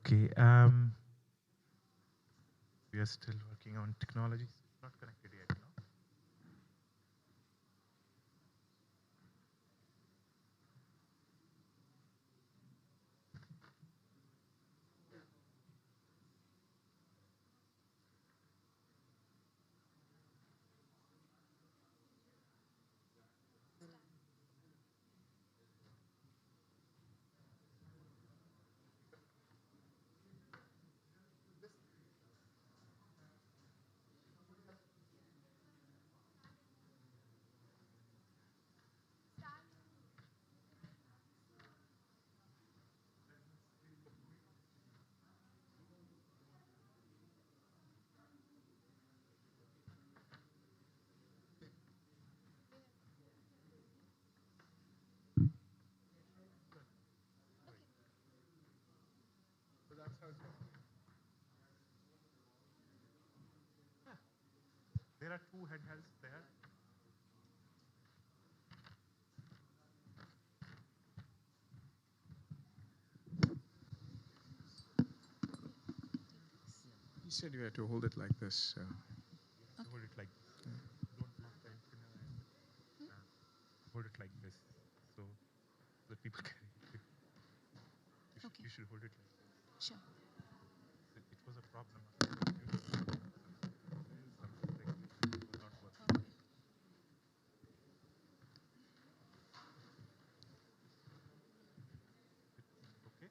Okay. We are still working on technology. Not connected yet, no? There are two handhelds there. You said you had to hold it like this. So. Hold it like this. Don't block the antenna and hold it like this. So the people can. You should hold it like this. Sure. It was a problem. Something like this was not working. Okay.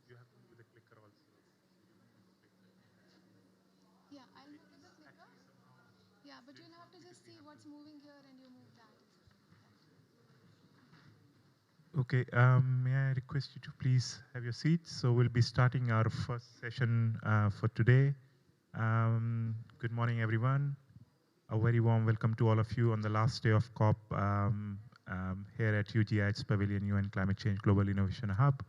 You have to move the clicker also. Yeah, I'll move the clicker. Yeah, but you'll have to just see what's moving here and you move that. Okay, may I request you to please have your seats? So we'll be starting our first session for today. Good morning, everyone. A very warm welcome to all of you on the last day of COP here at UGI's Pavilion UN Climate Change Global Innovation Hub.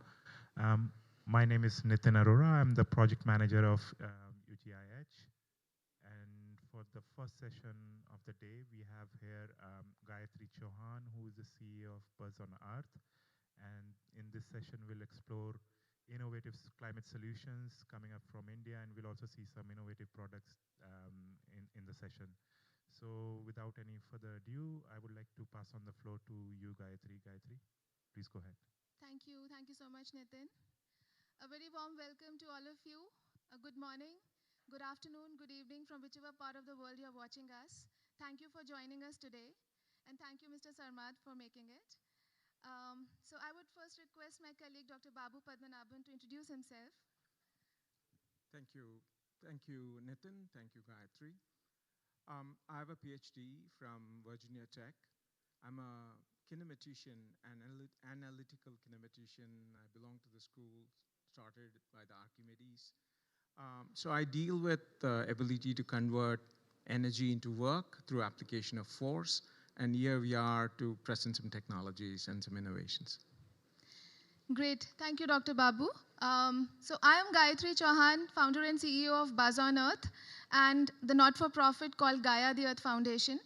My name is Nitin Arora. I'm the project manager of UGIH. And for the first session of the day, we have here Gayatri Chauhan, who is the CEO of Buzz on Earth. And in this session, we'll explore innovative climate solutions coming up from India, and we'll also see some innovative products in the session. So without any further ado, I would like to pass on the floor to you, Gayatri. Gayatri, please go ahead. Thank you. Thank you so much, Nitin. A very warm welcome to all of you. A good morning, good afternoon, good evening from whichever part of the world you're watching us. Thank you for joining us today. And thank you, Mr. Sarmad, for making it. So I would first request my colleague, Dr. Babu Padmanabhan, to introduce himself. Thank you. Thank you, Nitin. Thank you, Gayatri. I have a PhD from Virginia Tech. I'm a kinematician, an analytical kinematician. I belong to the school started by the Archimedes. So I deal with the ability to convert energy into work through application of force. And here we are to present some technologies and some innovations. Great. Thank you, Dr. Babu. So I am Gayatri Chauhan, founder and CEO of Buzz on Earth and the not-for-profit called Gaia the Earth Foundation.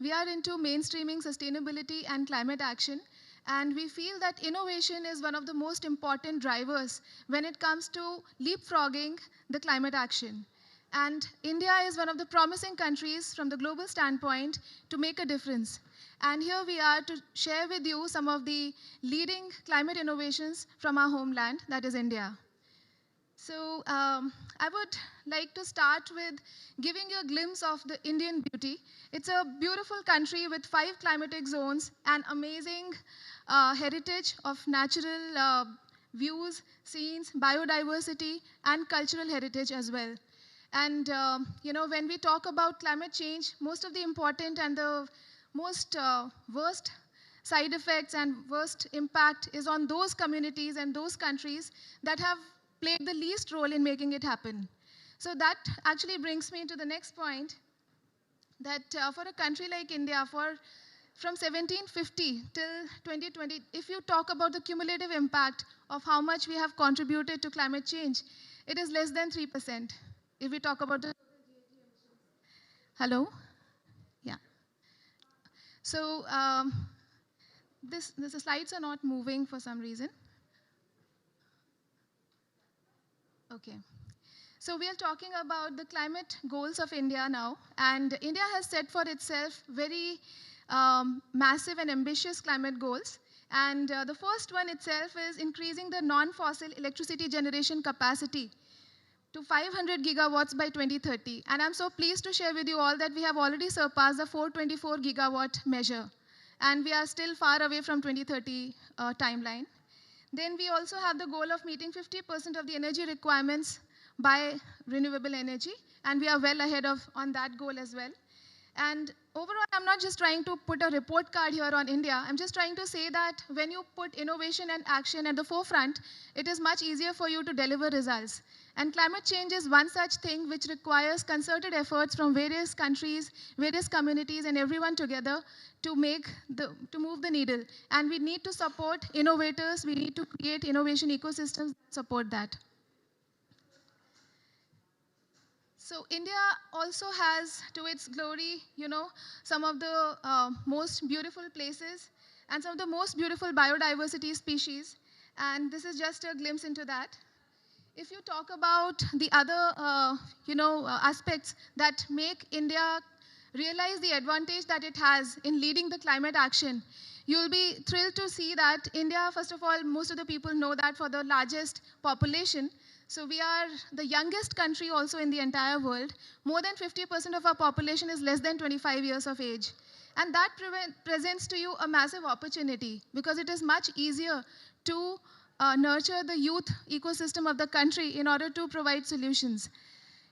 We are into mainstreaming sustainability and climate action, and we feel that innovation is one of the most important drivers when it comes to leapfrogging the climate action. And India is one of the promising countries from the global standpoint to make a difference. And here we are to share with you some of the leading climate innovations from our homeland, that is India. So I would like to start with giving you a glimpse of the Indian beauty. It's a beautiful country with 5 climatic zones and amazing heritage of natural views, scenes, biodiversity, and cultural heritage as well. And when we talk about climate change, most of the important and the most worst side effects and worst impact is on those communities and those countries that have played the least role in making it happen. So that actually brings me to the next point, that for a country like India, from 1750 till 2020, if you talk about the cumulative impact of how much we have contributed to climate change, it is less than 3%. If we talk about the... Hello? Yeah. So the slides are not moving for some reason. Okay. So we are talking about the climate goals of India now. And India has set for itself very massive and ambitious climate goals. And the first one itself is increasing the non-fossil electricity generation capacity to 500 gigawatts by 2030. And I'm so pleased to share with you all that we have already surpassed the 424 gigawatt measure. And we are still far away from 2030 timeline. Then we also have the goal of meeting 50% of the energy requirements by renewable energy, and we are well ahead of on that goal as well. And overall, I'm not just trying to put a report card here on India. I'm just trying to say that when you put innovation and action at the forefront, it is much easier for you to deliver results. And climate change is one such thing which requires concerted efforts from various countries, various communities, and everyone together to move the needle. And we need to support innovators. We need to create innovation ecosystems that support that. So India also has, to its glory, some of the most beautiful places and some of the most beautiful biodiversity species. And this is just a glimpse into that. If you talk about the other, aspects that make India realize the advantage that it has in leading the climate action, you'll be thrilled to see that India, first of all, most of the people know that for the largest population. So we are the youngest country also in the entire world. More than 50% of our population is less than 25 years of age. And that presents to you a massive opportunity because it is much easier to nurture the youth ecosystem of the country in order to provide solutions.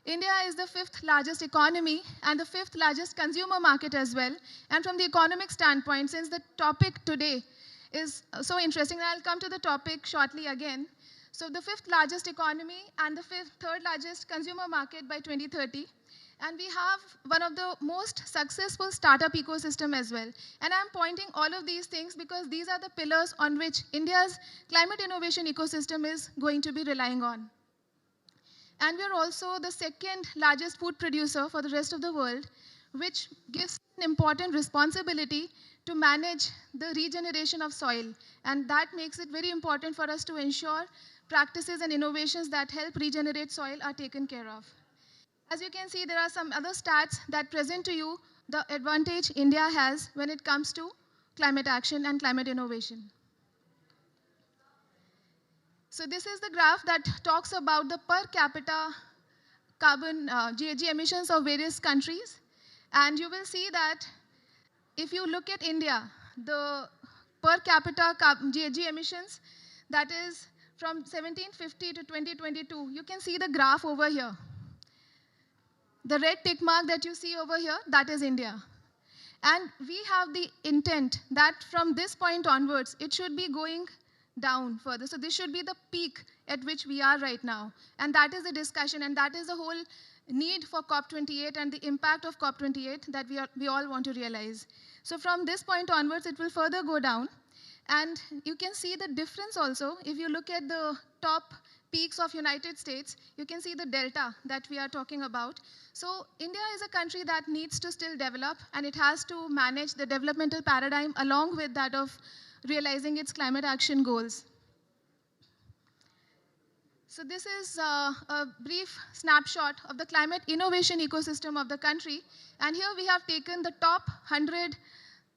India is the 5th largest economy and the 5th largest consumer market as well. And from the economic standpoint, since the topic today is so interesting, and I'll come to the topic shortly again. So the 5th largest economy and the 3rd largest consumer market by 2030. And we have one of the most successful startup ecosystem as well. And I'm pointing all of these things because these are the pillars on which India's climate innovation ecosystem is going to be relying on. And we're also the 2nd largest food producer for the rest of the world, which gives an important responsibility to manage the regeneration of soil. And that makes it very important for us to ensure practices and innovations that help regenerate soil are taken care of. As you can see, there are some other stats that present to you the advantage India has when it comes to climate action and climate innovation. So this is the graph that talks about the per capita carbon GHG emissions of various countries. And you will see that if you look at India, the per capita GHG emissions, that is from 1750 to 2022, you can see the graph over here. The red tick mark that you see over here, that is India. And we have the intent that from this point onwards, it should be going down further. So this should be the peak at which we are right now. And that is the discussion, and that is the whole need for COP28 and the impact of COP28 that we all want to realize. So from this point onwards, it will further go down. And you can see the difference also. If you look at the top peaks of United States, you can see the delta that we are talking about. So India is a country that needs to still develop, and it has to manage the developmental paradigm along with that of realizing its climate action goals. So this is a brief snapshot of the climate innovation ecosystem of the country. And here we have taken the top 100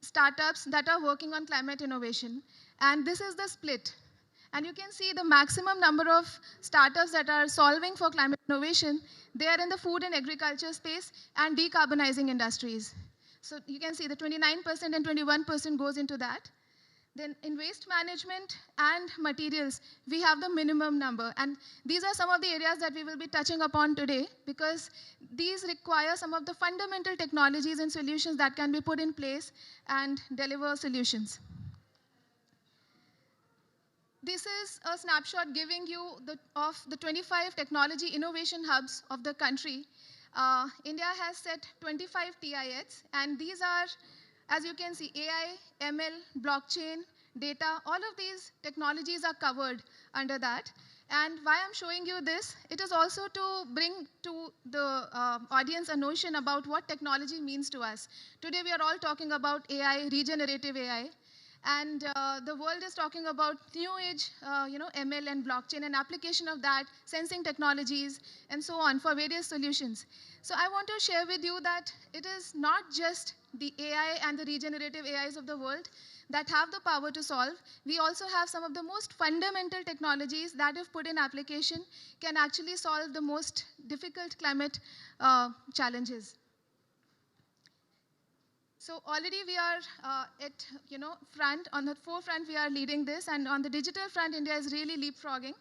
startups that are working on climate innovation. And this is the split. And you can see the maximum number of startups that are solving for climate innovation. They are in the food and agriculture space and decarbonizing industries. So you can see the 29% and 21% goes into that. Then in waste management and materials, we have the minimum number. And these are some of the areas that we will be touching upon today because these require some of the fundamental technologies and solutions that can be put in place and deliver solutions. This is a snapshot giving you of the 25 technology innovation hubs of the country. India has set 25 TIHs, and these are, as you can see, AI, ML, blockchain, data, all of these technologies are covered under that. And why I'm showing you this, it is also to bring to the audience a notion about what technology means to us. Today we are all talking about AI, regenerative AI, and the world is talking about new age, ML and blockchain and application of that, sensing technologies, and so on for various solutions. So I want to share with you that it is not just the AI and the regenerative AIs of the world that have the power to solve. We also have some of the most fundamental technologies that, if put in application, can actually solve the most difficult climate challenges. So already we are at front, on the forefront we are leading this, and on the digital front India is really leapfrogging.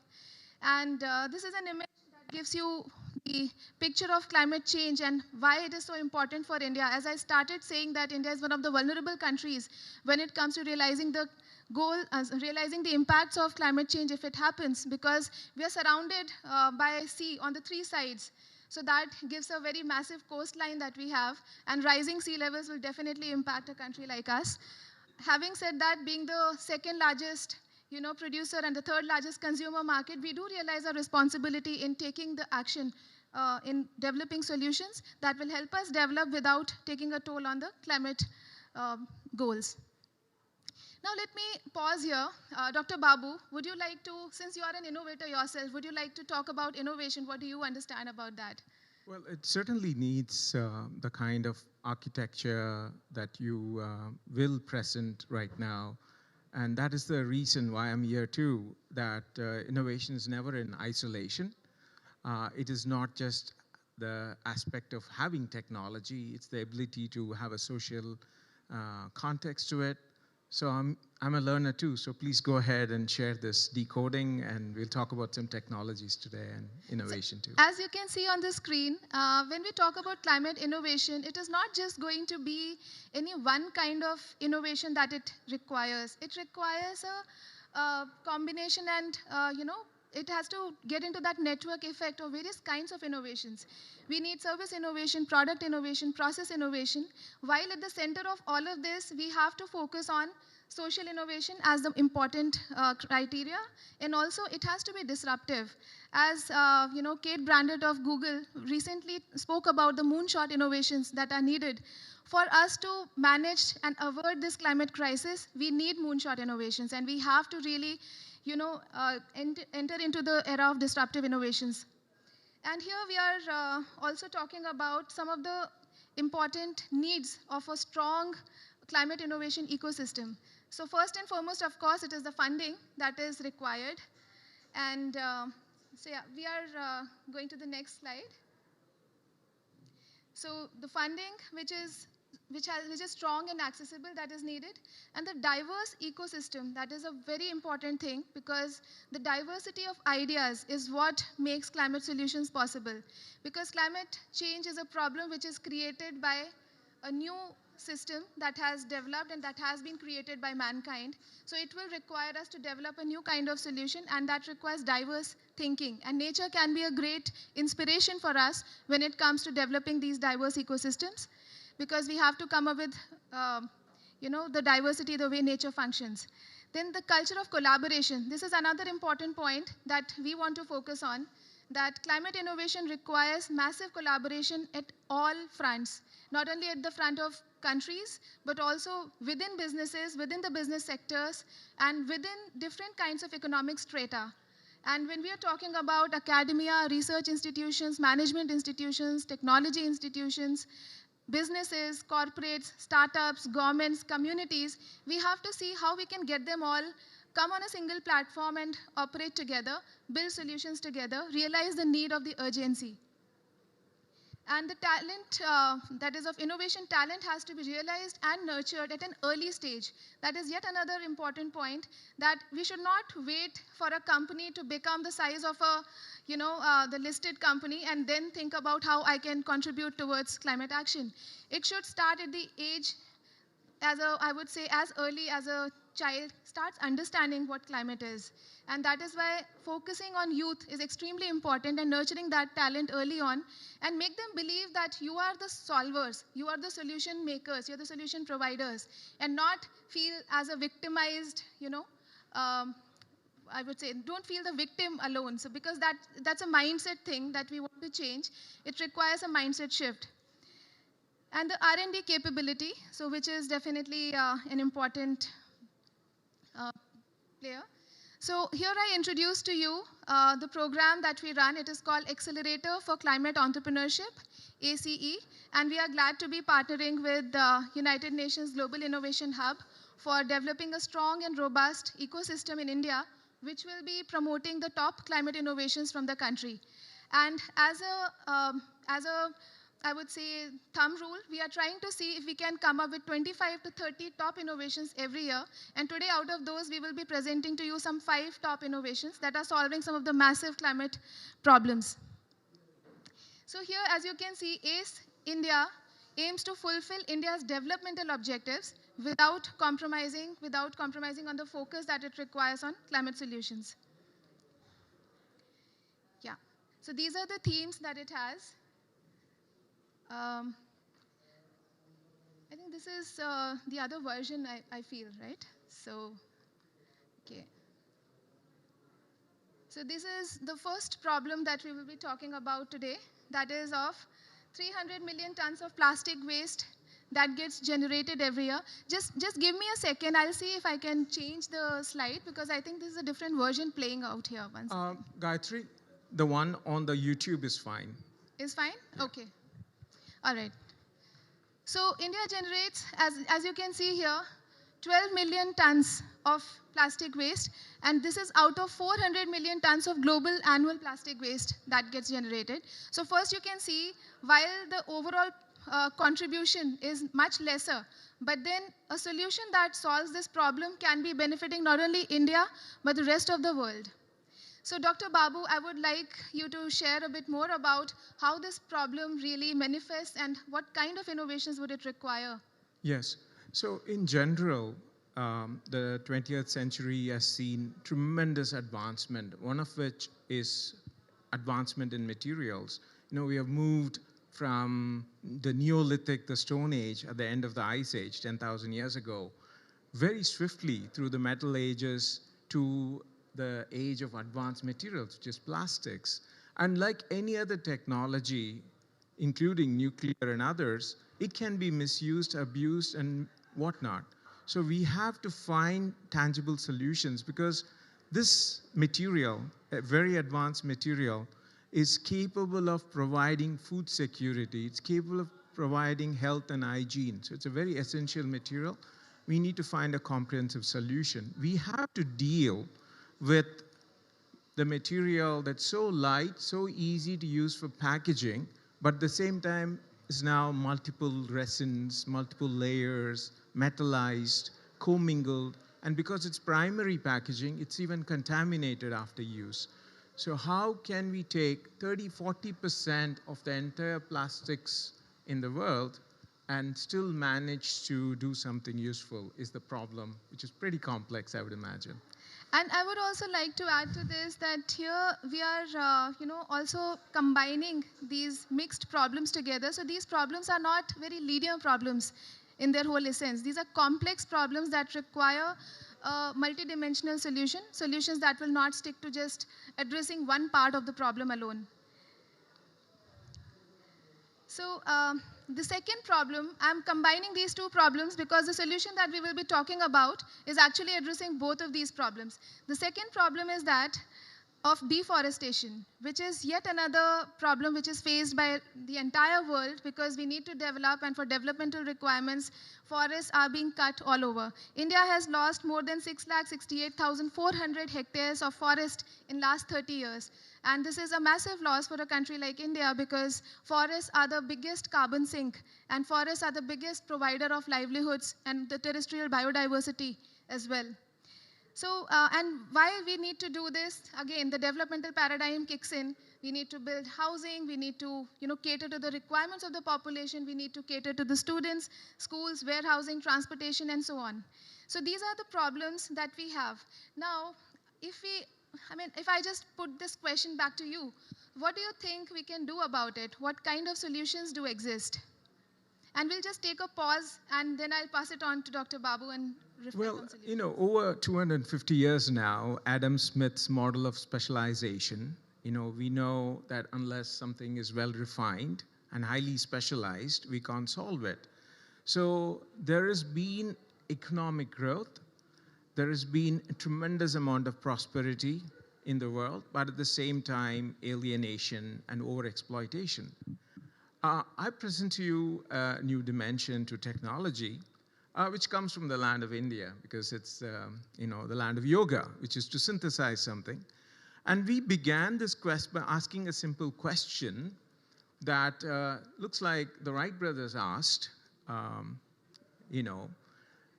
And this is an image that gives you the picture of climate change and why it is so important for India. As I started saying that India is one of the vulnerable countries when it comes to realizing the goal, realizing the impacts of climate change if it happens, because we are surrounded by sea on the three sides. So that gives a very massive coastline that we have, and rising sea levels will definitely impact a country like us. Having said that, being the second largest producer and the third largest consumer market, we do realize our responsibility in taking the action in developing solutions that will help us develop without taking a toll on the climate goals. Now let me pause here. Dr. Babu, would you like to, since you are an innovator yourself, would you like to talk about innovation? What do you understand about that? Well, it certainly needs the kind of architecture that you will present right now. And that is the reason why I'm here too, that innovation is never in isolation. It is not just the aspect of having technology, it's the ability to have a social context to it. So I'm a learner too, so please go ahead and share this decoding, and we'll talk about some technologies today and innovation too. As you can see on the screen, when we talk about climate innovation, it is not just going to be any one kind of innovation that it requires. It requires a combination, and it has to get into that network effect of various kinds of innovations. We need service innovation, product innovation, process innovation, while at the center of all of this, we have to focus on social innovation as the important criteria, and also it has to be disruptive. As Kate Brandett of Google recently spoke about the moonshot innovations that are needed. For us to manage and avert this climate crisis, we need moonshot innovations, and we have to really enter into the era of disruptive innovations. And here we are also talking about some of the important needs of a strong climate innovation ecosystem. So first and foremost, of course, it is the funding that is required. And so yeah, we are going to the next slide. So the funding, which is strong and accessible, that is needed, and the diverse ecosystem, that is a very important thing, because the diversity of ideas is what makes climate solutions possible. Because climate change is a problem which is created by a new system that has developed and that has been created by mankind. So it will require us to develop a new kind of solution, and that requires diverse thinking. And nature can be a great inspiration for us when it comes to developing these diverse ecosystems, because we have to come up with, the diversity, the way nature functions. Then the culture of collaboration. This is another important point that we want to focus on, that climate innovation requires massive collaboration at all fronts, not only at the front of countries, but also within businesses, within the business sectors, and within different kinds of economic strata. And when we are talking about academia, research institutions, management institutions, technology institutions, businesses, corporates, startups, governments, communities, we have to see how we can get them all come on a single platform and operate together, build solutions together, realize the need of the urgency. And the talent, that is of innovation talent, has to be realized and nurtured at an early stage. That is yet another important point, that we should not wait for a company to become the size of the listed company and then think about how I can contribute towards climate action. It should start at the age, I would say, as early as a child starts understanding what climate is. And that is why focusing on youth is extremely important, and nurturing that talent early on, and make them believe that you are the solvers, you are the solution makers, you're the solution providers, and not feel as a victimized, I would say, don't feel the victim alone. So because that's a mindset thing that we want to change, it requires a mindset shift. And the R&D capability, so which is definitely an important player. So here I introduce to you the program that we run. It is called Accelerator for Climate Entrepreneurship, ACE, and we are glad to be partnering with the United Nations Global Innovation Hub for developing a strong and robust ecosystem in India, which will be promoting the top climate innovations from the country. And as a I would say, thumb rule, we are trying to see if we can come up with 25 to 30 top innovations every year. And today, out of those, we will be presenting to you some 5 top innovations that are solving some of the massive climate problems. So here, as you can see, ACE India aims to fulfill India's developmental objectives without compromising on the focus that it requires on climate solutions. Yeah. So these are the themes that it has. I think this is the other version, I feel, right? So, okay. So this is the first problem that we will be talking about today, that is of 300 million tons of plastic waste that gets generated every year. Just give me a second. I'll see if I can change the slide, because I think this is a different version playing out here. Gayatri, the one on the YouTube is fine. Is fine? Yeah. Okay. All right. So India generates, as you can see here, 12 million tons of plastic waste, and this is out of 400 million tons of global annual plastic waste that gets generated. So first you can see, while the overall contribution is much lesser, but then a solution that solves this problem can be benefiting not only India, but the rest of the world. So Dr. Babu, I would like you to share a bit more about how this problem really manifests and what kind of innovations would it require? Yes. So in general, the 20th century has seen tremendous advancement, one of which is advancement in materials. You know, we have moved from the Neolithic, the Stone Age, at the end of the Ice Age, 10,000 years ago, very swiftly through the Metal Ages to the age of advanced materials, which is plastics. And like any other technology, including nuclear and others, it can be misused, abused, and whatnot. So we have to find tangible solutions, because this material, a very advanced material, is capable of providing food security. It's capable of providing health and hygiene. So it's a very essential material. We need to find a comprehensive solution. We have to deal with the material that's so light, so easy to use for packaging, but at the same time is now multiple resins, multiple layers, metallized, commingled, and because it's primary packaging, it's even contaminated after use. So how can we take 30–40% of the entire plastics in the world and still manage to do something useful is the problem, which is pretty complex, I would imagine. And I would also like to add to this that here we are, also combining these mixed problems together. So these problems are not very linear problems in their whole essence. These are complex problems that require a multidimensional solutions that will not stick to just addressing one part of the problem alone. So the second problem, I'm combining these two problems because the solution that we will be talking about is actually addressing both of these problems. The second problem is that of deforestation, which is yet another problem which is faced by the entire world because we need to develop, and for developmental requirements, forests are being cut all over. India has lost more than 6,68,400 hectares of forest in last 30 years. And this is a massive loss for a country like India because forests are the biggest carbon sink, and forests are the biggest provider of livelihoods and the terrestrial biodiversity as well. So, and why we need to do this? Again, the developmental paradigm kicks in. We need to build housing. We need to, cater to the requirements of the population. We need to cater to the students, schools, warehousing, transportation, and so on. So these are the problems that we have. Now, if I just put this question back to you, what do you think we can do about it? What kind of solutions do exist? And we'll just take a pause, and then I'll pass it on to Dr. Babu and reflect Well, on solutions. you know, over 250 years now, Adam Smith's model of specialization, we know that unless something is well refined and highly specialized, we can't solve it. So there has been economic growth. There has been a tremendous amount of prosperity in the world, but at the same time, alienation and overexploitation. I present to you a new dimension to technology, which comes from the land of India, because it's the land of yoga, which is to synthesize something. And we began this quest by asking a simple question that looks like the Wright brothers asked,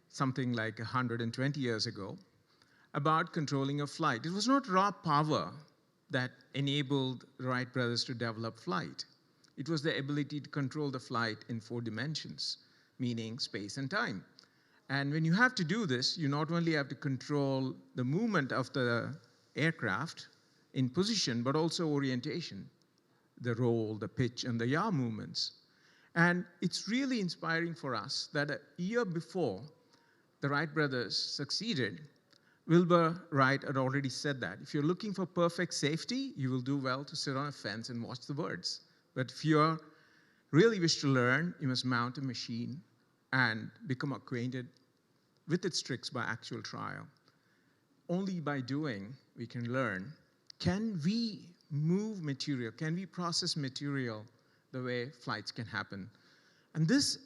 something like 120 years ago, about controlling a flight. It was not raw power that enabled the Wright brothers to develop flight. It was the ability to control the flight in 4 dimensions, meaning space and time. And when you have to do this, you not only have to control the movement of the aircraft in position, but also orientation, the roll, the pitch, and the yaw movements. And it's really inspiring for us that a year before the Wright brothers succeeded, Wilbur Wright had already said that if you're looking for perfect safety, you will do well to sit on a fence and watch the birds. But if you really wish to learn, you must mount a machine and become acquainted with its tricks by actual trial. Only by doing, we can learn. Can we move material? Can we process material the way flights can happen? And this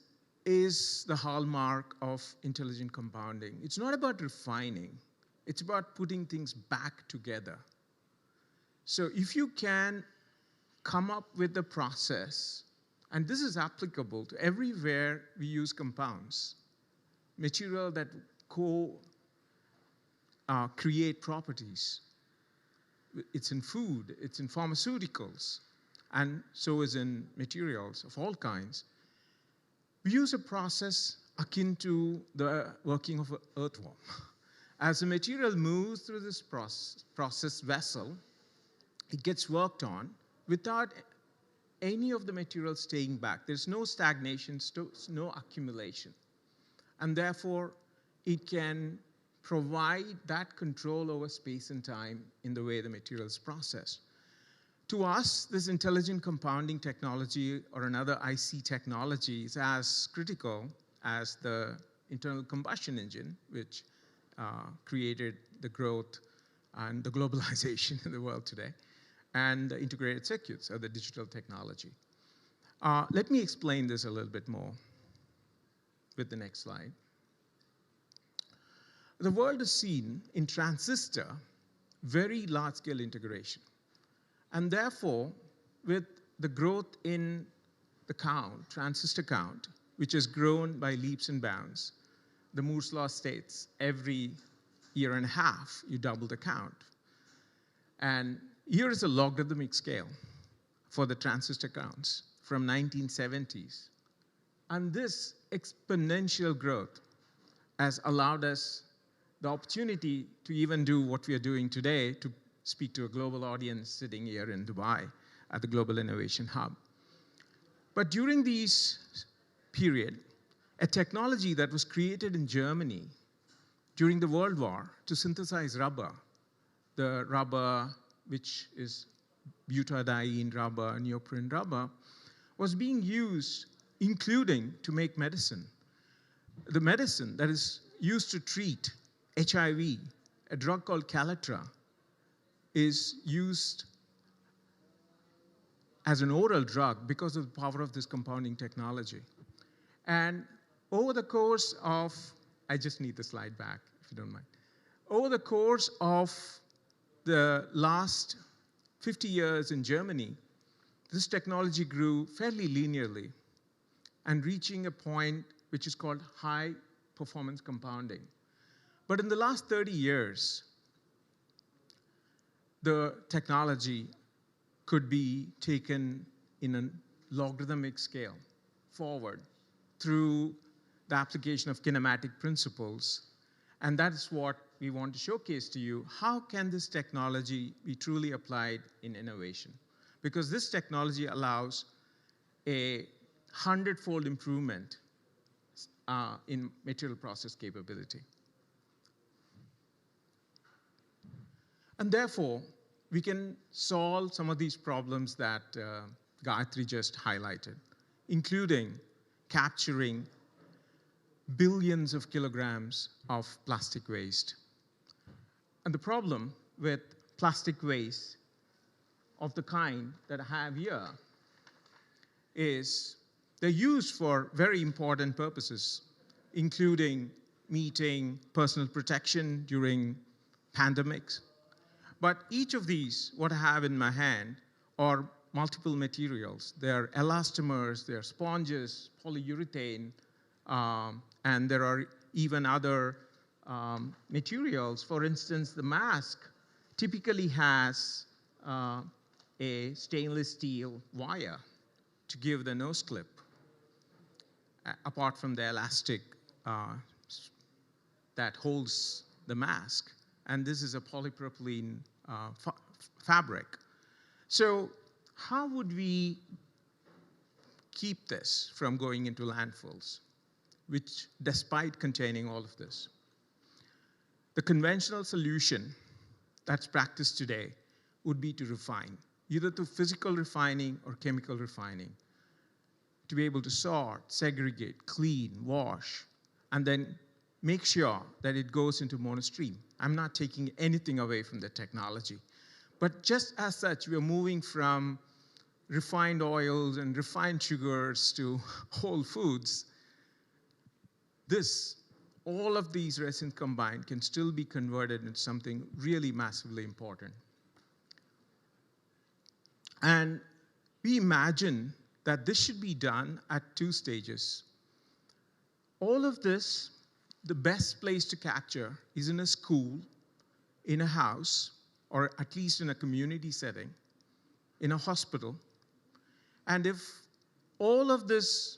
is the hallmark of intelligent compounding. It's not about refining. It's about putting things back together. So if you can come up with the process, and this is applicable to everywhere we use compounds, material that create properties. It's in food, it's in pharmaceuticals, and so is in materials of all kinds. We use a process akin to the working of an earthworm. As the material moves through this process vessel, it gets worked on without any of the material staying back. There's no stagnation, no accumulation. And therefore, it can provide that control over space and time in the way the material is processed. To us, this intelligent compounding technology or another IC technology is as critical as the internal combustion engine, which created the growth and the globalization in the world today, and the integrated circuits or the digital technology. Let me explain this a little bit more with the next slide. The world has seen in transistor very large-scale integration. And therefore, with the growth in the count, transistor count, which has grown by leaps and bounds, the Moore's law states every year and a half, you double the count. And here is a logarithmic scale for the transistor counts from 1970s. And this exponential growth has allowed us the opportunity to even do what we are doing today, to speak to a global audience sitting here in Dubai at the Global Innovation Hub. But during this period, a technology that was created in Germany during the World War to synthesize rubber, the rubber which is butadiene rubber, neoprene rubber, was being used, including to make medicine. The medicine that is used to treat HIV, a drug called Caletra, is used as an oral drug because of the power of this compounding technology. And over the course of, I just need the slide back, if you don't mind. Over the course of the last 50 years in Germany, this technology grew fairly linearly and reaching a point which is called high performance compounding. But in the last 30 years, the technology could be taken in a logarithmic scale forward through the application of kinematic principles. And that's what we want to showcase to you. How can this technology be truly applied in innovation? Because this technology allows a 100-fold improvement in material process capability. And therefore, we can solve some of these problems that Gayatri just highlighted, including capturing billions of kilograms of plastic waste. And the problem with plastic waste of the kind that I have here is they're used for very important purposes, including meeting personal protection during pandemics. But each of these, what I have in my hand, are multiple materials. They're elastomers, they're sponges, polyurethane, and there are even other materials. For instance, the mask typically has a stainless steel wire to give the nose clip, apart from the elastic that holds the mask. And this is a polypropylene fabric. So how would we keep this from going into landfills, which despite containing all of this? The conventional solution that's practiced today would be to refine, either through physical refining or chemical refining, to be able to sort, segregate, clean, wash, and then make sure that it goes into monostream. I'm not taking anything away from the technology. But just as such, we are moving from refined oils and refined sugars to whole foods. All of these resins combined can still be converted into something really massively important. And we imagine that this should be done at 2 stages. All of this, the best place to capture is in a school, in a house, or at least in a community setting, in a hospital. And if all of this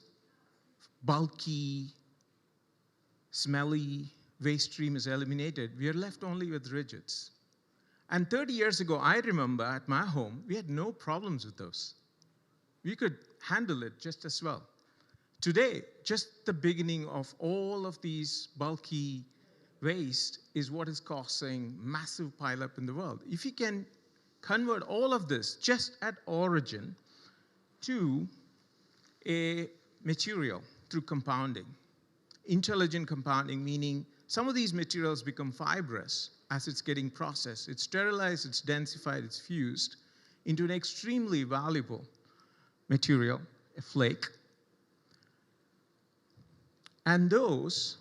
bulky, smelly waste stream is eliminated, we are left only with rigids. And 30 years ago, I remember at my home, we had no problems with those. We could handle it just as well. Today, just the beginning of all of these bulky waste is what is causing massive pileup in the world. If you can convert all of this just at origin to a material through compounding, intelligent compounding, meaning some of these materials become fibrous as it's getting processed. It's sterilized, it's densified, it's fused into an extremely valuable material, a flake. And those,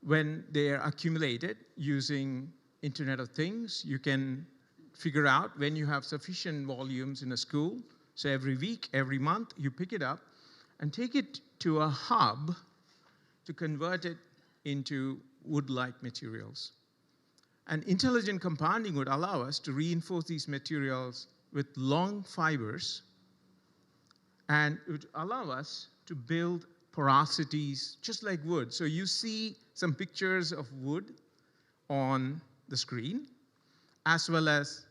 when they are accumulated using Internet of Things, you can figure out when you have sufficient volumes in a school. So every week, every month, you pick it up and take it to a hub to convert it into wood-like materials. And intelligent compounding would allow us to reinforce these materials with long fibers, and it would allow us to build porosities just like wood. So you see some pictures of wood on the screen, as well as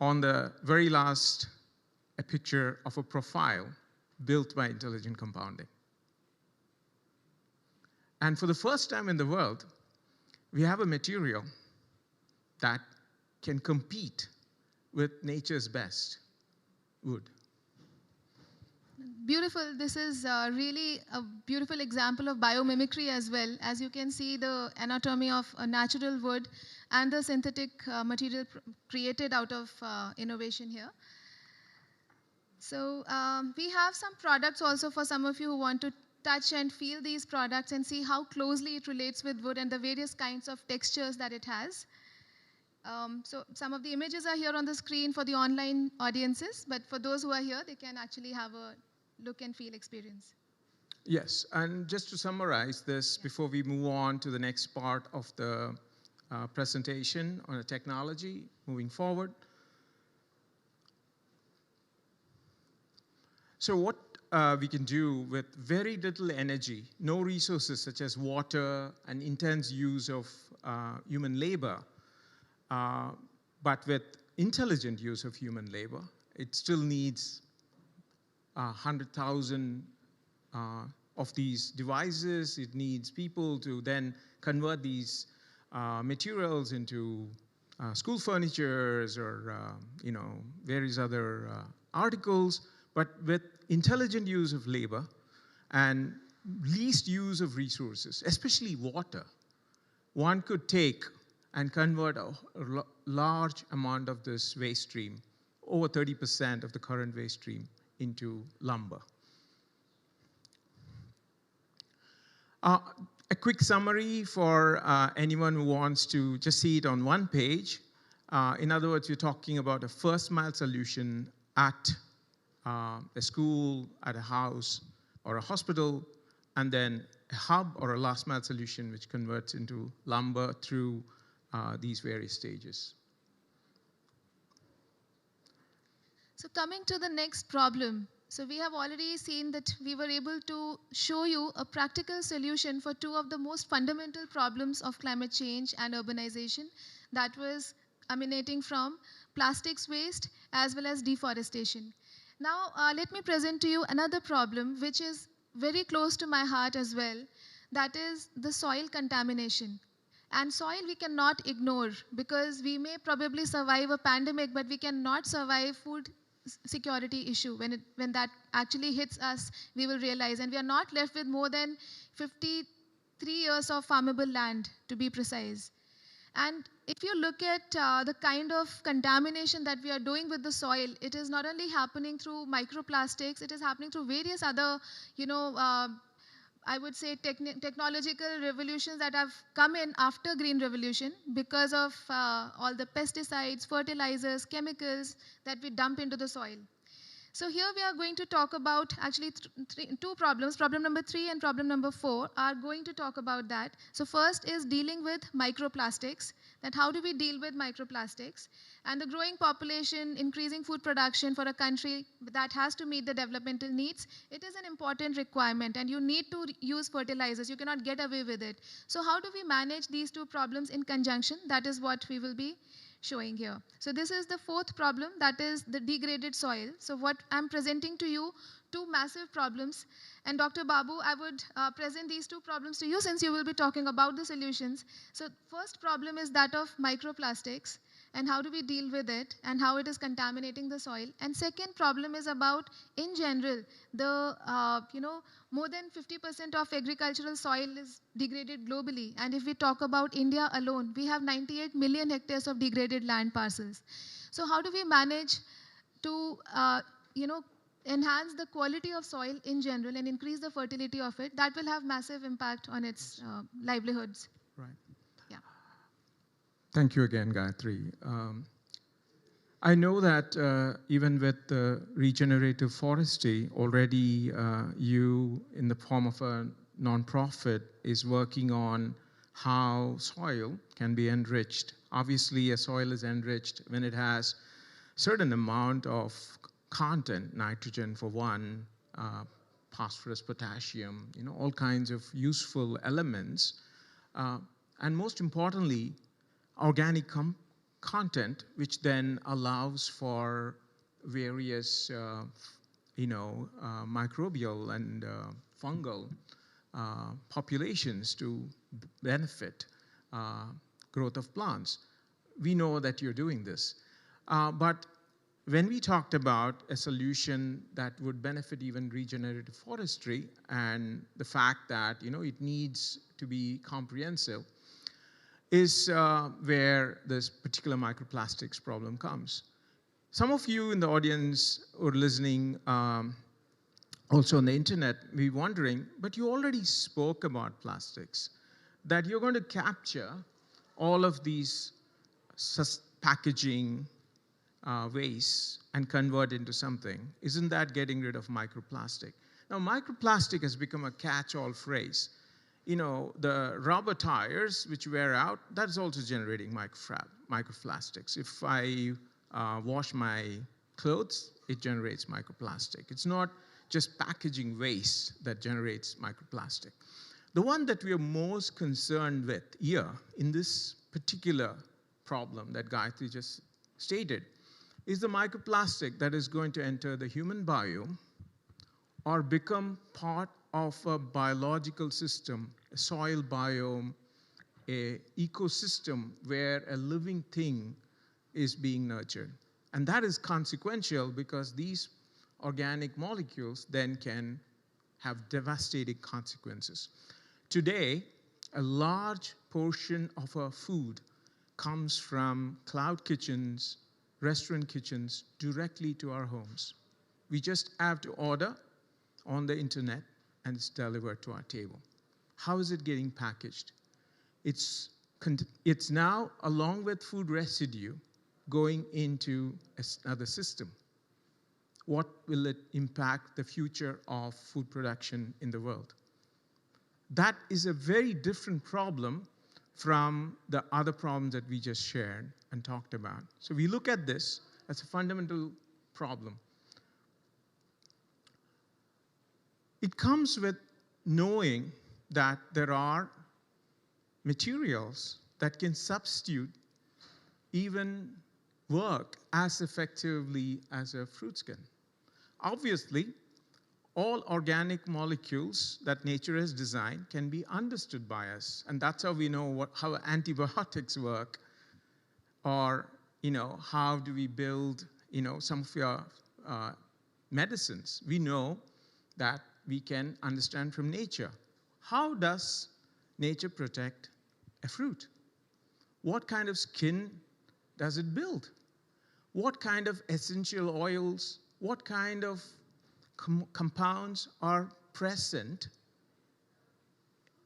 on the very last, a picture of a profile built by intelligent compounding. And for the first time in the world, we have a material that can compete with nature's best, wood. Beautiful. This is really a beautiful example of biomimicry as well. As you can see, the anatomy of a natural wood and the synthetic material created out of innovation here. So we have some products also for some of you who want to touch and feel these products and see how closely it relates with wood and the various kinds of textures that it has. So some of the images are here on the screen for the online audiences, but for those who are here, they can actually have a look and feel experience. Yes, and just to summarize this before we move on to the next part of the presentation on the technology moving forward. So what we can do with very little energy, no resources such as water and intense use of human labor, but with intelligent use of human labor, it still needs 100,000 of these devices. It needs people to then convert these materials into school furnitures or various other articles, but with intelligent use of labor and least use of resources, especially water. One could take and convert a large amount of this waste stream, over 30% of the current waste stream, into lumber. A quick summary for anyone who wants to just see it on one page. In other words, you're talking about a first mile solution at a school, at a house, or a hospital, and then a hub or a last mile solution which converts into lumber through these various stages. So coming to the next problem. So we have already seen that we were able to show you a practical solution for two of the most fundamental problems of climate change and urbanization, that was emanating from plastics waste as well as deforestation. Now, let me present to you another problem which is very close to my heart as well, that is the soil contamination. And soil we cannot ignore, because we may probably survive a pandemic, but we cannot survive food security issue. When that actually hits us, we will realize, and we are not left with more than 53 years of farmable land, to be precise. And if you look at the kind of contamination that we are doing with the soil, it is not only happening through microplastics, it is happening through various other, I would say technological revolutions that have come in after Green Revolution because of all the pesticides, fertilizers, chemicals that we dump into the soil. So here we are going to talk about actually two problems. Problem number 3 and problem number 4 are going to talk about that. So first is dealing with microplastics, that how do we deal with microplastics? And the growing population, increasing food production for a country that has to meet the developmental needs, it is an important requirement, and you need to use fertilizers. You cannot get away with it. So how do we manage these two problems in conjunction? That is what we will be showing here. So this is the fourth problem, that is the degraded soil. So what I'm presenting to you, two massive problems. And Dr. Babu, I would present these two problems to you since you will be talking about the solutions. So first problem is that of microplastics, and how do we deal with it, and how it is contaminating the soil. And second problem is about, in general, the, more than 50% of agricultural soil is degraded globally. And if we talk about India alone, we have 98 million hectares of degraded land parcels. So how do we manage to, enhance the quality of soil in general and increase the fertility of it? That will have massive impact on its livelihoods. Right. Yeah. Thank you again, Gayatri. I know that even with regenerative forestry, already you, in the form of a nonprofit, is working on how soil can be enriched. Obviously, a soil is enriched when it has certain amount of content, nitrogen for one, phosphorus, potassium, all kinds of useful elements. And most importantly, organic content, which then allows for various, microbial and fungal populations to benefit growth of plants. We know that you're doing this. But when we talked about a solution that would benefit even regenerative forestry, and the fact that it needs to be comprehensive, is where this particular microplastics problem comes. Some of you in the audience who are listening, also on the internet, may be wondering, but you already spoke about plastics, that you're going to capture all of these packaging waste and convert into something. Isn't that getting rid of microplastic? Now, microplastic has become a catch-all phrase. The rubber tires which wear out, that's also generating microplastics. If I wash my clothes, it generates microplastic. It's not just packaging waste that generates microplastic. The one that we are most concerned with here in this particular problem that Gayatri just stated is the microplastic that is going to enter the human biome or become part of a biological system, a soil biome, a ecosystem where a living thing is being nurtured. And that is consequential because these organic molecules then can have devastating consequences. Today, a large portion of our food comes from cloud kitchens, restaurant kitchens, directly to our homes. We just have to order on the internet and it's delivered to our table. How is it getting packaged? It's now, along with food residue, going into another system. What will it impact the future of food production in the world? That is a very different problem from the other problems that we just shared and talked about. So we look at this as a fundamental problem. It comes with knowing that there are materials that can substitute, even work as effectively as a fruit skin. Obviously, all organic molecules that nature has designed can be understood by us, and that's how we know how antibiotics work, or how do we build some of your medicines. We know that we can understand from nature. How does nature protect a fruit? What kind of skin does it build? What kind of essential oils, what kind of compounds are present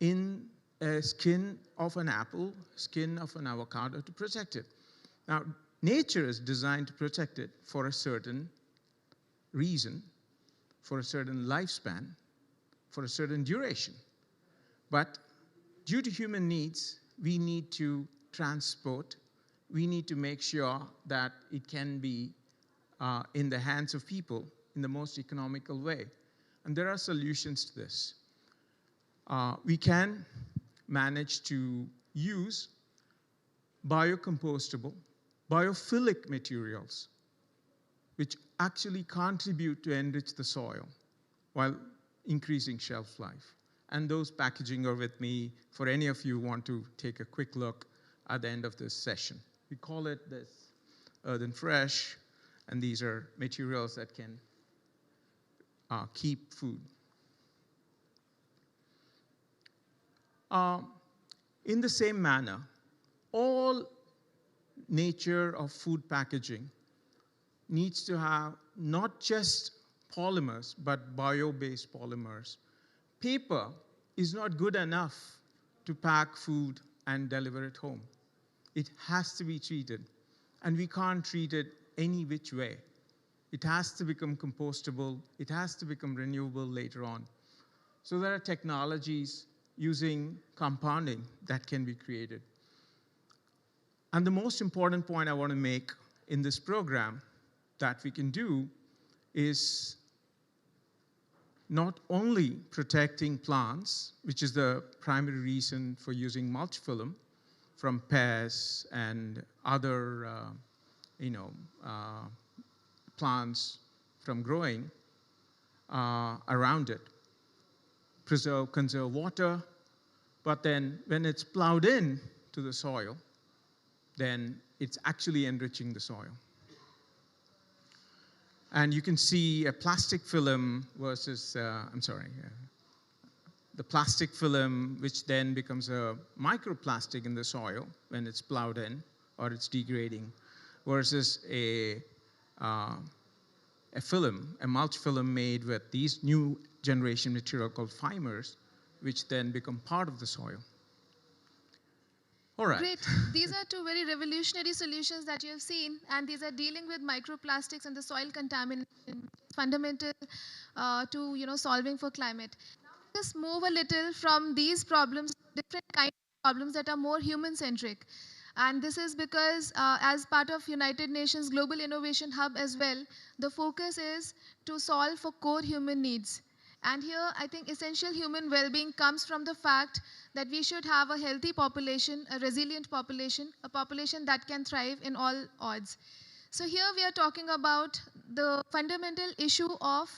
in a skin of an apple, skin of an avocado to protect it? Now, nature is designed to protect it for a certain reason, for a certain lifespan, for a certain duration. But due to human needs, we need to transport, we need to make sure that it can be in the hands of people in the most economical way. And there are solutions to this. We can manage to use biocompostable, biophilic materials, which actually contribute to enrich the soil while increasing shelf life. And those packaging are with me for any of you who want to take a quick look at the end of this session. We call it this Earth and Fresh, and these are materials that can keep food. In the same manner, all nature of food packaging needs to have not just polymers, but bio-based polymers. Paper is not good enough to pack food and deliver it home. It has to be treated, and we can't treat it any which way. It has to become compostable. It has to become renewable later on. So there are technologies using compounding that can be created. And the most important point I want to make in this program that we can do is not only protecting plants, which is the primary reason for using mulch film, from pests and other plants from growing around it. Conserve water, but then when it's plowed in to the soil, then it's actually enriching the soil. And you can see a plastic film versus, the plastic film, which then becomes a microplastic in the soil when it's plowed in or it's degrading, versus a film, a mulch film made with these new generation material called fibers, which then become part of the soil. All right. Great. These are two very revolutionary solutions that you have seen, and these are dealing with microplastics and the soil contamination, fundamental to solving for climate. Now let's move a little from these problems to different kinds of problems that are more human-centric. And this is because as part of United Nations Global Innovation Hub as well, the focus is to solve for core human needs. And here, I think essential human well-being comes from the fact that we should have a healthy population, a resilient population, a population that can thrive in all odds. So here we are talking about the fundamental issue of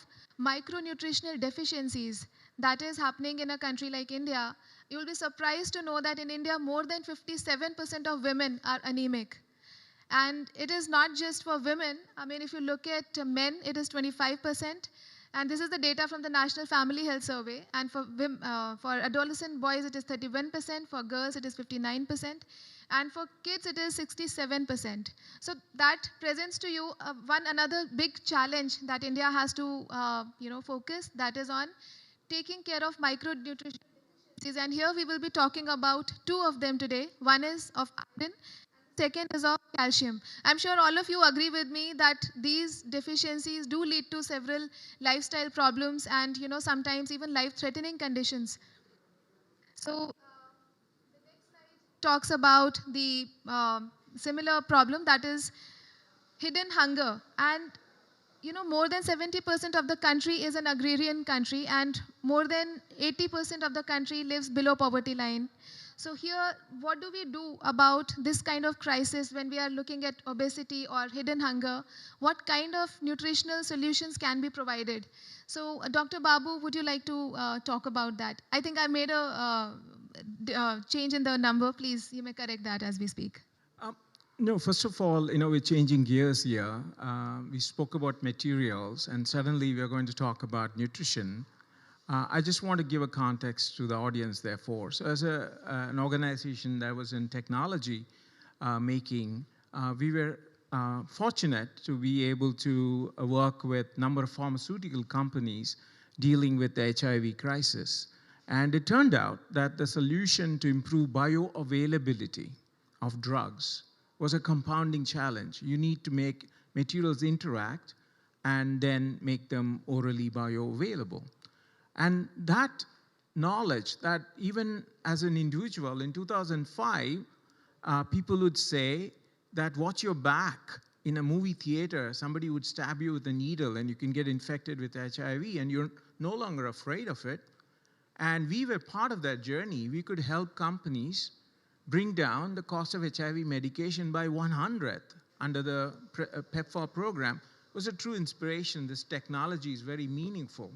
micronutritional deficiencies that is happening in a country like India, you will be surprised to know that in India, more than 57% of women are anemic. And it is not just for women. I mean, if you look at men, it is 25%. And this is the data from the National Family Health Survey. And for adolescent boys, it is 31%. For girls, it is 59%. And for kids, it is 67%. So that presents to you another big challenge that India has to focus, that is on taking care of micronutrition deficiencies. And here we will be talking about two of them today. One is of iron, second is of calcium. I'm sure all of you agree with me that these deficiencies do lead to several lifestyle problems and sometimes even life-threatening conditions. So talks about the similar problem, that is hidden hunger. And more than 70% of the country is an agrarian country, and more than 80% of the country lives below poverty line. So here, what do we do about this kind of crisis when we are looking at obesity or hidden hunger? What kind of nutritional solutions can be provided? So Dr. Babu, would you like to talk about that? I think I made a change in the number. Please, you may correct that as we speak. No, first of all, we're changing gears here. We spoke about materials, and suddenly we're going to talk about nutrition. I just want to give a context to the audience, therefore. So as an organization that was in technology making, we were fortunate to be able to work with a number of pharmaceutical companies dealing with the HIV crisis. And it turned out that the solution to improve bioavailability of drugs was a compounding challenge. You need to make materials interact and then make them orally bioavailable. And that knowledge, that even as an individual in 2005, people would say that watch your back. In a movie theater, somebody would stab you with a needle and you can get infected with HIV and you're no longer afraid of it. And we were part of that journey. We could help companies bring down the cost of HIV medication by 1/100th under the PEPFAR program. It was a true inspiration. This technology is very meaningful.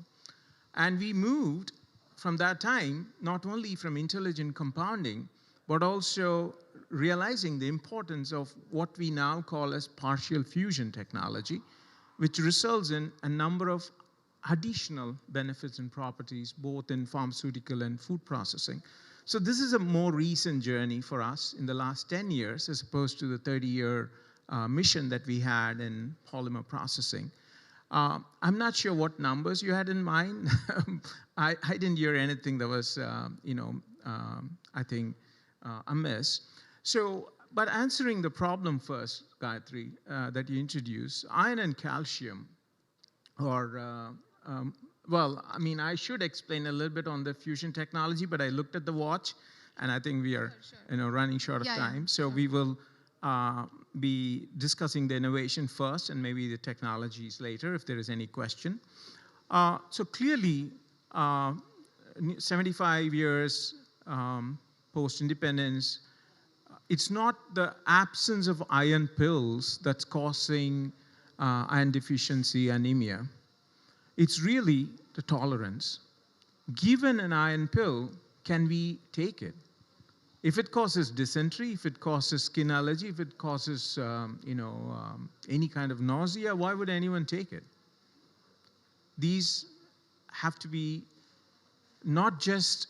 And we moved from that time, not only from intelligent compounding, but also realizing the importance of what we now call as partial fusion technology, which results in a number of additional benefits and properties, both in pharmaceutical and food processing. So this is a more recent journey for us in the last 10 years, as opposed to the 30-year mission that we had in polymer processing. I'm not sure what numbers you had in mind. I didn't hear anything that was, I think, amiss. So, but answering the problem first, Gayatri, that you introduced, iron and calcium, or, well, I mean, I should explain a little bit on the fusion technology, but I looked at the watch, and I think we are, running short of time. So we will be discussing the innovation first and maybe the technologies later if there is any question. So clearly, 75 years post-independence, it's not the absence of iron pills that's causing iron deficiency anemia. It's really the tolerance. Given an iron pill, can we take it? If it causes dysentery, if it causes skin allergy, if it causes any kind of nausea, why would anyone take it? These have to be not just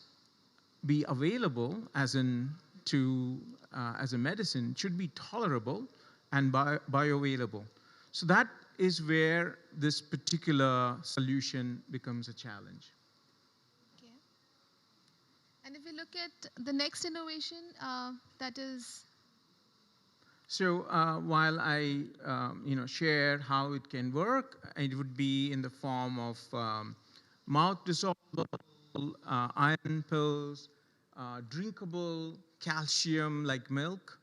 be available as a medicine, should be tolerable and bioavailable. So that is where this particular solution becomes a challenge. Okay. And if we look at the next innovation, that is... So while I share how it can work, it would be in the form of mouth-dissolvable iron pills, drinkable calcium like milk,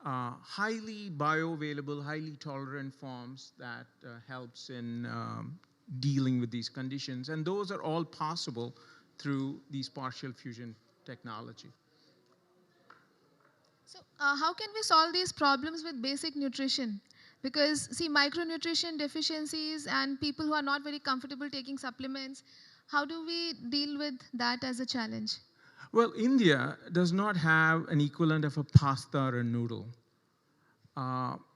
highly bioavailable, highly tolerant forms that helps in dealing with these conditions. And those are all possible through these partial fusion technology. So how can we solve these problems with basic nutrition? Because, see, micronutrition deficiencies and people who are not very comfortable taking supplements, how do we deal with that as a challenge? Well, India does not have an equivalent of a pasta or a noodle.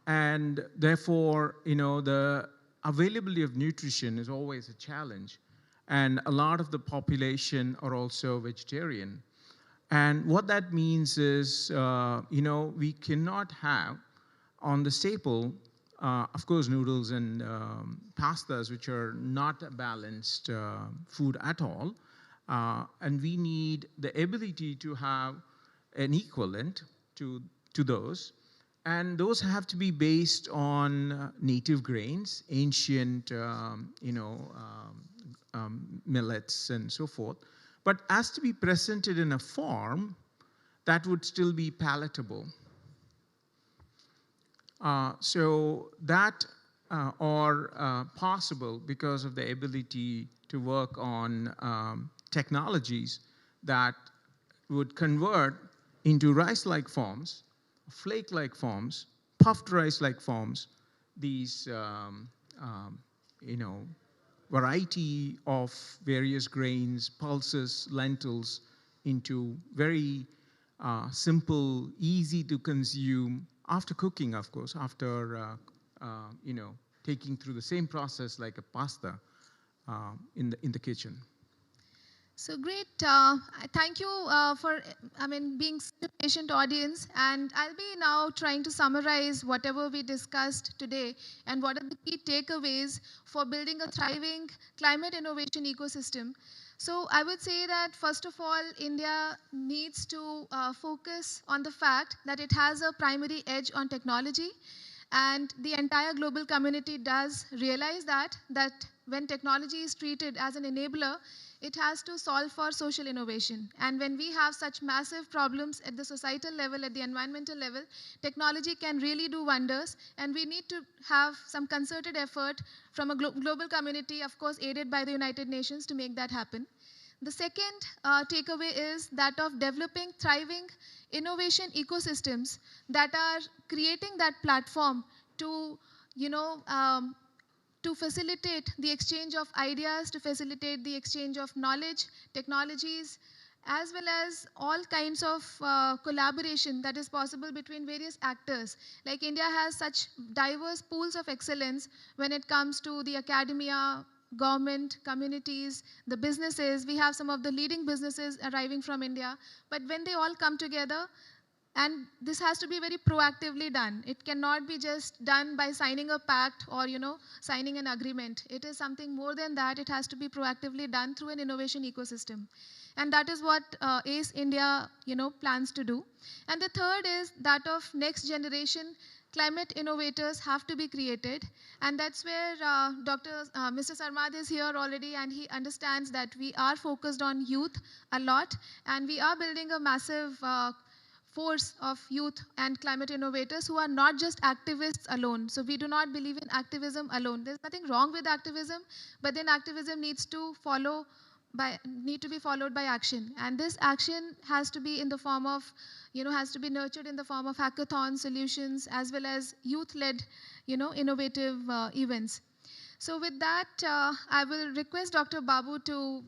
And therefore, the availability of nutrition is always a challenge. And a lot of the population are also vegetarian. And what that means is, we cannot have on the staple, of course, noodles and pastas, which are not a balanced food at all. And we need the ability to have an equivalent to those. And those have to be based on native grains, ancient, millets and so forth, but has to be presented in a form that would still be palatable. So that are possible because of the ability to work on technologies that would convert into rice-like forms, flake-like forms, puffed rice-like forms, these variety of various grains, pulses, lentils, into very simple, easy to consume after cooking, of course, after taking through the same process like a pasta in the kitchen. So great. Thank you for, being such a patient audience. And I'll be now trying to summarize whatever we discussed today and what are the key takeaways for building a thriving climate innovation ecosystem. So I would say that, first of all, India needs to focus on the fact that it has a primary edge on technology. And the entire global community does realize that when technology is treated as an enabler, it has to solve for social innovation. And when we have such massive problems at the societal level, at the environmental level, technology can really do wonders. And we need to have some concerted effort from a global community, of course, aided by the United Nations, to make that happen. The second takeaway is that of developing thriving innovation ecosystems that are creating that platform to, to facilitate the exchange of ideas, to facilitate the exchange of knowledge, technologies, as well as all kinds of collaboration that is possible between various actors. Like India has such diverse pools of excellence when it comes to the academia, government, communities, the businesses. We have some of the leading businesses arriving from India. But when they all come together, and this has to be very proactively done. It cannot be just done by signing a pact or, signing an agreement. It is something more than that. It has to be proactively done through an innovation ecosystem. And that is what ACE India, plans to do. And the third is that of next generation climate innovators have to be created. And that's where Mr. Sarmad is here already, and he understands that we are focused on youth a lot. And we are building a massive force of youth and climate innovators who are not just activists alone. So we do not believe in activism alone. There's nothing wrong with activism, but then activism needs to be followed by action. And this action has to be in the form of, has to be nurtured in the form of hackathon solutions, as well as youth-led, innovative events. So with that, I will request Dr. Babu to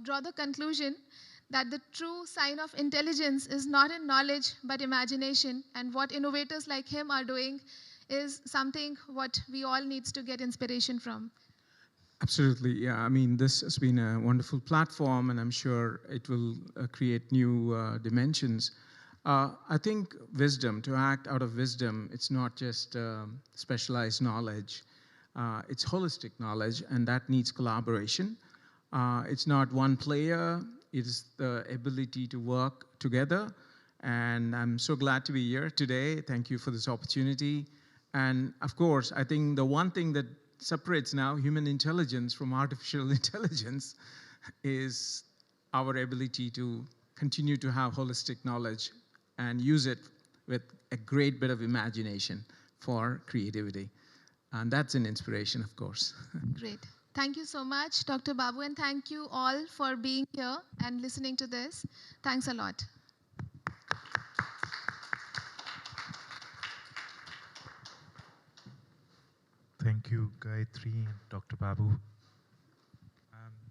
draw the conclusion that the true sign of intelligence is not in knowledge, but imagination. And what innovators like him are doing is something what we all needs to get inspiration from. Absolutely, yeah. I mean, this has been a wonderful platform, and I'm sure it will create new dimensions. I think wisdom, to act out of wisdom, it's not just specialized knowledge. It's holistic knowledge, and that needs collaboration. It's not one player. It is the ability to work together. And I'm so glad to be here today. Thank you for this opportunity. And of course, I think the one thing that separates now human intelligence from artificial intelligence is our ability to continue to have holistic knowledge and use it with a great bit of imagination for creativity. And that's an inspiration, of course. Great. Thank you so much, Dr. Babu, and thank you all for being here and listening to this. Thanks a lot. Thank you, Gayatri and Dr. Babu.